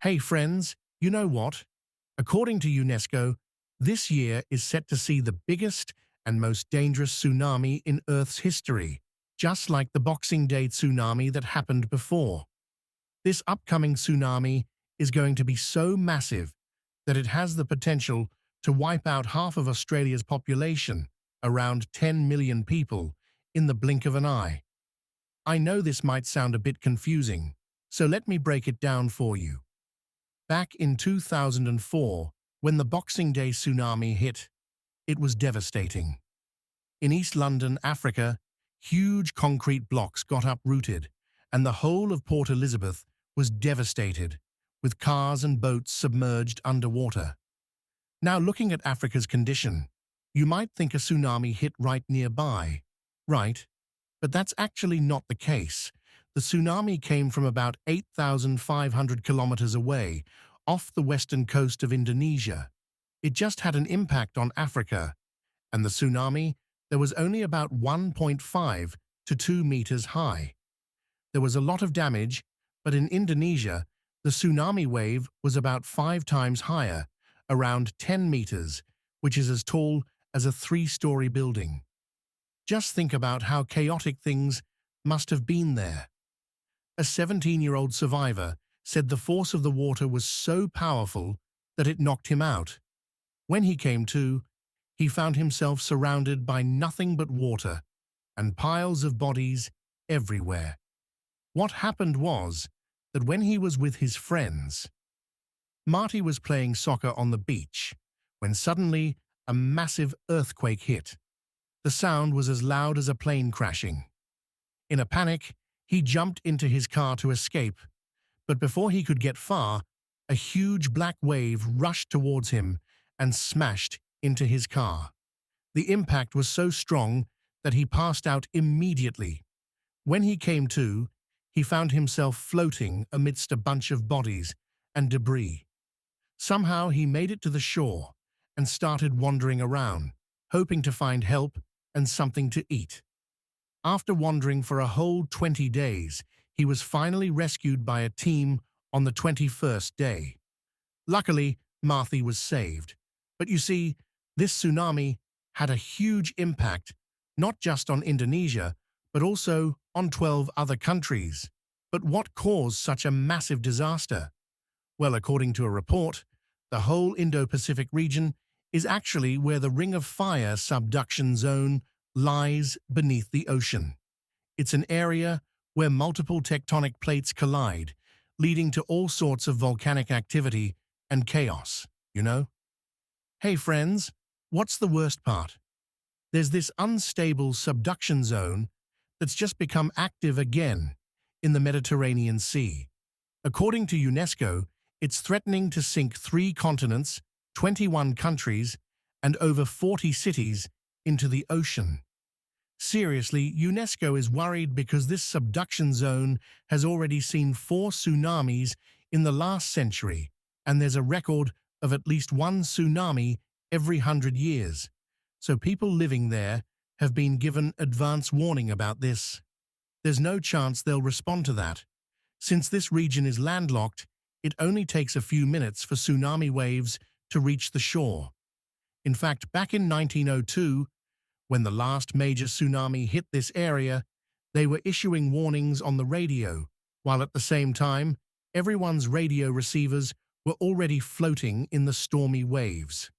Hey friends, you know what? According to UNESCO, this year is set to see the biggest and most dangerous tsunami in Earth's history, just like the Boxing Day tsunami that happened before. This upcoming tsunami is going to be so massive that it has the potential to wipe out half of Australia's population, around 10 million people, in the blink of an eye. I know this might sound a bit confusing, so let me break it down for you. Back in 2004, when the Boxing Day tsunami hit, it was devastating. In East London, Africa, huge concrete blocks got uprooted, and the whole of Port Elizabeth was devastated, with cars and boats submerged underwater. Now, looking at Africa's condition, you might think a tsunami hit right nearby, right? But that's actually not the case. The tsunami came from about 8,500 kilometers away, off the western coast of Indonesia. It just had an impact on Africa, and the tsunami, there was only about 1.5 to 2 meters high. There was a lot of damage, but in Indonesia, the tsunami wave was about 5 times higher, around 10 meters, which is as tall as a 3-story building. Just think about how chaotic things must have been there. A 17-year-old survivor said the force of the water was so powerful that it knocked him out. When he came to, he found himself surrounded by nothing but water and piles of bodies everywhere. What happened was that when he was with his friends, Marty was playing soccer on the beach when suddenly a massive earthquake hit. The sound was as loud as a plane crashing. In a panic, he jumped into his car to escape, but before he could get far, a huge black wave rushed towards him and smashed into his car. The impact was so strong that he passed out immediately. When he came to, he found himself floating amidst a bunch of bodies and debris. Somehow he made it to the shore and started wandering around, hoping to find help and something to eat. After wandering for a whole 20 days, he was finally rescued by a team on the 21st day. Luckily, Marty was saved. But you see, this tsunami had a huge impact, not just on Indonesia, but also on 12 other countries. But what caused such a massive disaster? Well, according to a report, the whole Indo-Pacific region is actually where the Ring of Fire subduction zone lies beneath the ocean. It's an area where multiple tectonic plates collide, leading to all sorts of volcanic activity and chaos, you know? Hey friends, what's the worst part? There's this unstable subduction zone that's just become active again in the Mediterranean Sea. According to UNESCO, it's threatening to sink 3 continents, 21 countries, and over 40 cities into the ocean. Seriously, UNESCO is worried because this subduction zone has already seen 4 tsunamis in the last century, and there's a record of at least 1 tsunami every 100 years. So people living there have been given advance warning about this. There's no chance they'll respond to that. Since this region is landlocked, it only takes a few minutes for tsunami waves to reach the shore. In fact, back in 1902, when the last major tsunami hit this area, they were issuing warnings on the radio, while at the same time, everyone's radio receivers were already floating in the stormy waves.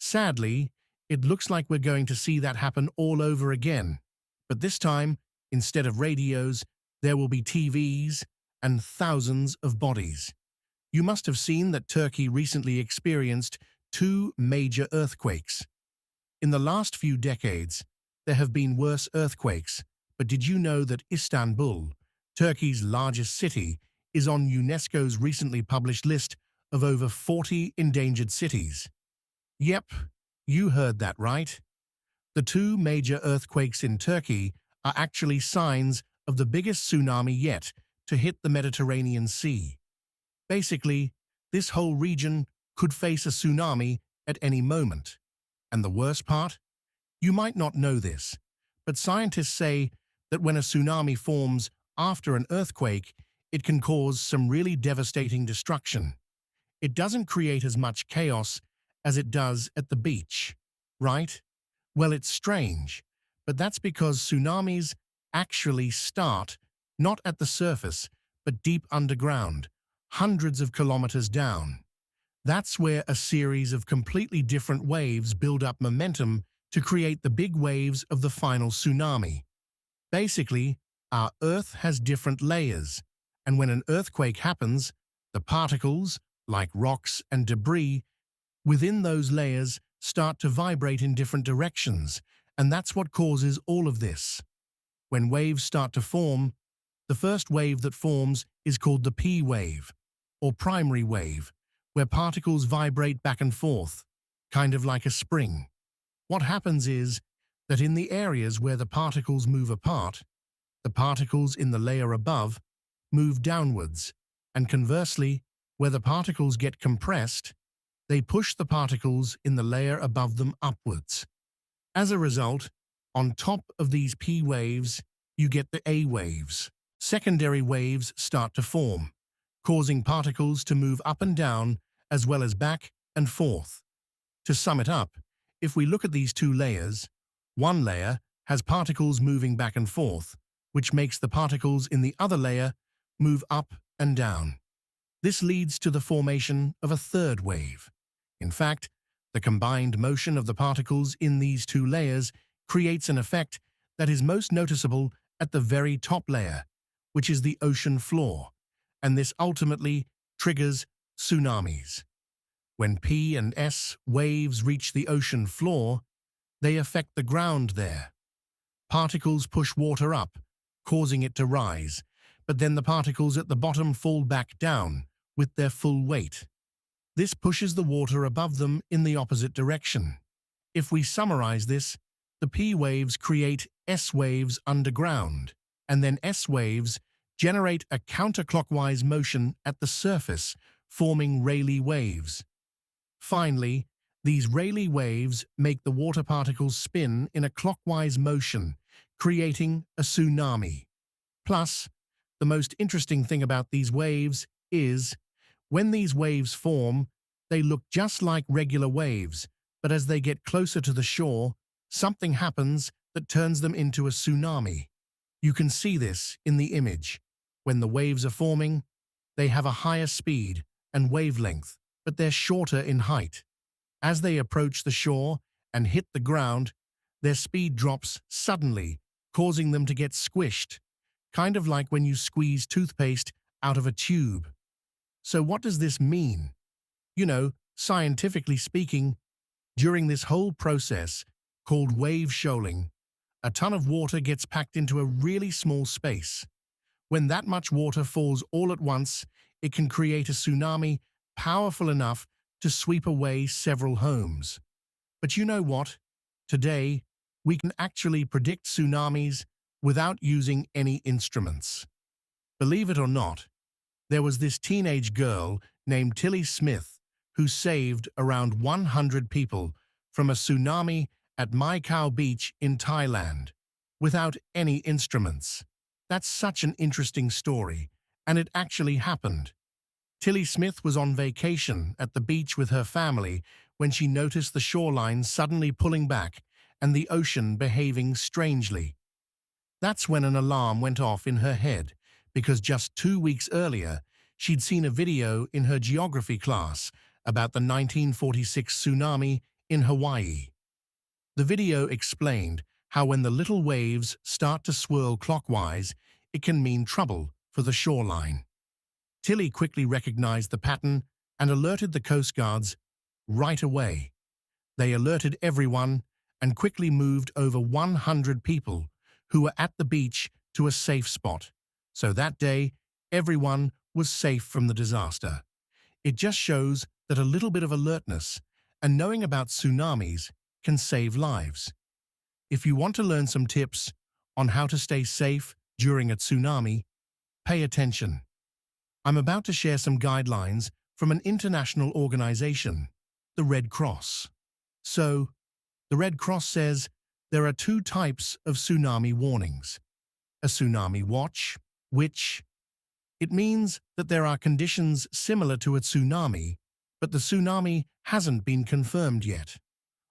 Sadly, it looks like we're going to see that happen all over again, but this time, instead of radios, there will be TVs and thousands of bodies. You must have seen that Turkey recently experienced 2 major earthquakes. In the last few decades, there have been worse earthquakes, but did you know that Istanbul, Turkey's largest city, is on UNESCO's recently published list of over 40 endangered cities? Yep, you heard that right. The 2 major earthquakes in Turkey are actually signs of the biggest tsunami yet to hit the Mediterranean Sea. Basically, this whole region could face a tsunami at any moment. And the worst part? You might not know this, but scientists say that when a tsunami forms after an earthquake, it can cause some really devastating destruction. It doesn't create as much chaos as it does at the beach, right? Well, it's strange, but that's because tsunamis actually start not at the surface, but deep underground, hundreds of kilometers down. That's where a series of completely different waves build up momentum to create the big waves of the final tsunami. Basically, our Earth has different layers, and when an earthquake happens, the particles, like rocks and debris, within those layers start to vibrate in different directions, and that's what causes all of this. When waves start to form, the first wave that forms is called the P wave, or primary wave, where particles vibrate back and forth, kind of like a spring. What happens is that in the areas where the particles move apart, the particles in the layer above move downwards, and conversely, where the particles get compressed, they push the particles in the layer above them upwards. As a result, on top of these P waves, you get the A waves. Secondary waves start to form, causing particles to move up and down as well as back and forth. To sum it up, if we look at these two layers, one layer has particles moving back and forth, which makes the particles in the other layer move up and down. This leads to the formation of a third wave. In fact, the combined motion of the particles in these two layers creates an effect that is most noticeable at the very top layer, which is the ocean floor, and this ultimately triggers tsunamis. When P and S waves reach the ocean floor, they affect the ground there. Particles push water up, causing it to rise, but then the particles at the bottom fall back down with their full weight. This pushes the water above them in the opposite direction. If we summarize this, the P waves create S waves underground, and then S waves generate a counterclockwise motion at the surface, forming Rayleigh waves. Finally, these Rayleigh waves make the water particles spin in a clockwise motion, creating a tsunami. Plus, the most interesting thing about these waves is, when these waves form, they look just like regular waves, but as they get closer to the shore, something happens that turns them into a tsunami. You can see this in the image. When the waves are forming, they have a higher speed and wavelength, but they're shorter in height. As they approach the shore and hit the ground, their speed drops suddenly, causing them to get squished, kind of like when you squeeze toothpaste out of a tube. So what does this mean? Scientifically speaking, during this whole process, called wave shoaling, a ton of water gets packed into a really small space. When that much water falls all at once, it can create a tsunami powerful enough to sweep away several homes. But you know what? Today, we can actually predict tsunamis without using any instruments. Believe it or not, there was this teenage girl named Tilly Smith who saved around 100 people from a tsunami at Mai Khao Beach in Thailand without any instruments. That's such an interesting story, and it actually happened. Tilly Smith was on vacation at the beach with her family when she noticed the shoreline suddenly pulling back and the ocean behaving strangely. That's when an alarm went off in her head, because just 2 weeks earlier, she'd seen a video in her geography class about the 1946 tsunami in Hawaii. The video explained how when the little waves start to swirl clockwise, it can mean trouble for the shoreline. Tilly quickly recognized the pattern and alerted the Coast Guards right away. They alerted everyone and quickly moved over 100 people who were at the beach to a safe spot. So that day, everyone was safe from the disaster. It just shows that a little bit of alertness and knowing about tsunamis can save lives. If you want to learn some tips on how to stay safe during a tsunami, pay attention. I'm about to share some guidelines from an international organization, the Red Cross. So, the Red Cross says there are 2 types of tsunami warnings. A tsunami watch, which It means that there are conditions similar to a tsunami, but the tsunami hasn't been confirmed yet.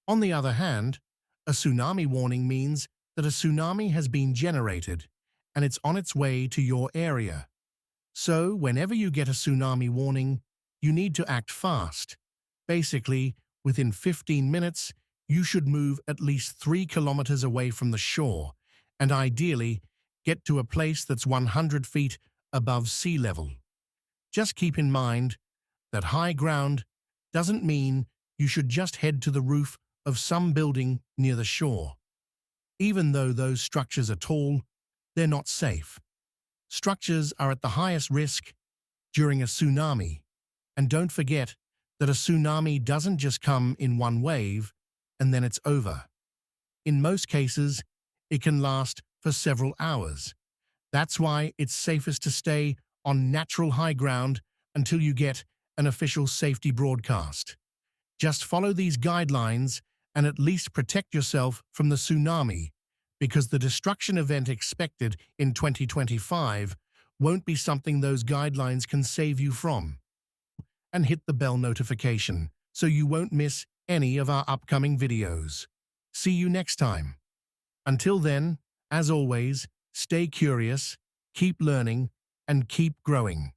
On the other hand, a tsunami warning means that a tsunami has been generated and it's on its way to your area. So, whenever you get a tsunami warning, you need to act fast. Basically, within 15 minutes, you should move at least 3 kilometers away from the shore and ideally get to a place that's 100 feet above sea level. Just keep in mind that high ground doesn't mean you should just head to the roof of some building near the shore. Even though those structures are tall, they're not safe. Structures are at the highest risk during a tsunami. And don't forget that a tsunami doesn't just come in one wave and then it's over. In most cases, it can last for several hours. That's why it's safest to stay on natural high ground until you get an official safety broadcast. Just follow these guidelines and at least protect yourself from the tsunami, because the destruction event expected in 2025 won't be something those guidelines can save you from. And hit the bell notification so you won't miss any of our upcoming videos. See you next time. Until then, as always, stay curious, keep learning, and keep growing.